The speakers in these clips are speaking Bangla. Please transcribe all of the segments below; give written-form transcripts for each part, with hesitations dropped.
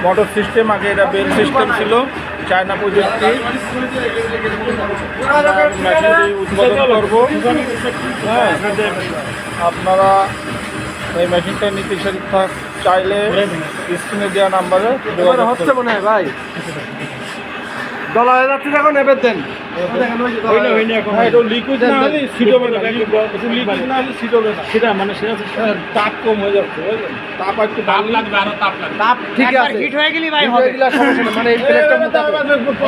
মোটর সিস্টেম, আগে এটা বেল সিস্টেম ছিল, চায়না প্রযুক্তি। মেশিনটি উৎপাদন করব। হ্যাঁ, আপনারা এই মেশিনটা নিতে চাইলে স্ক্রিনে দেওয়া নাম্বারে হচ্ছে মনে হয় ভাই ডলার যাচ্ছে যখন এবার দেন লিকুইড না হলে সিট হবে না, লিকুইড না হলে সিট হবে না, সেটা মানে সেটা তাপ কম হয়ে যাচ্ছে, তাপ একটু তাপ লাগবে, আরো তাপ লাগবে, তাপ ঠিক আছে হিট হয়ে গেলি ভাই হবে সমস্যা নেই, মানে এই প্লেটটার মধ্যে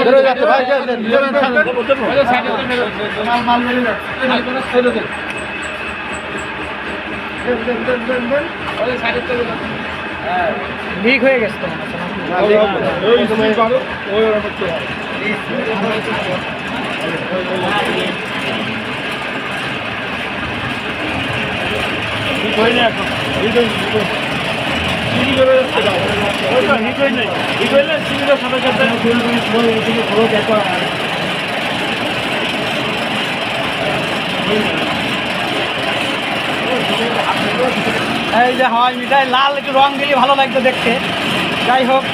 ধরে যাচ্ছে ভাই মাল মেরে যাচ্ছে লিক হয়ে গেছে এই যে হয় মিঠাই লাল একটু রং দিলে ভালো লাগতো দেখতে। যাই হোক,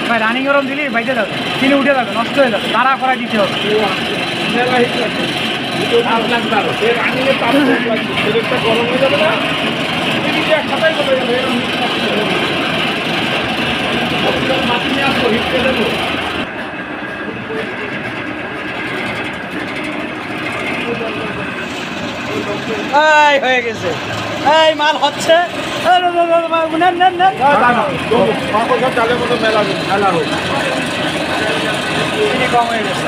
ভাই রানিং গরম দিলি বাইতে যাবে, চিনি উঠে যাবে, নষ্ট হয়ে যাবে, দাঁড়া করা দিতে হবে। গরম হয়ে যাবে না, মাটি নিয়ে আসবো, হিট করে দেবো। এই হয়ে গেছে, এই মাল হচ্ছে, চালের মতো মেলা হোক, চিনি কম হয়ে গেছে।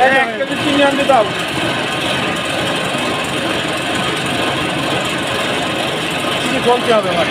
এক কেজি চিনি আনতে দাও। চিনি কমতে হবে আমার।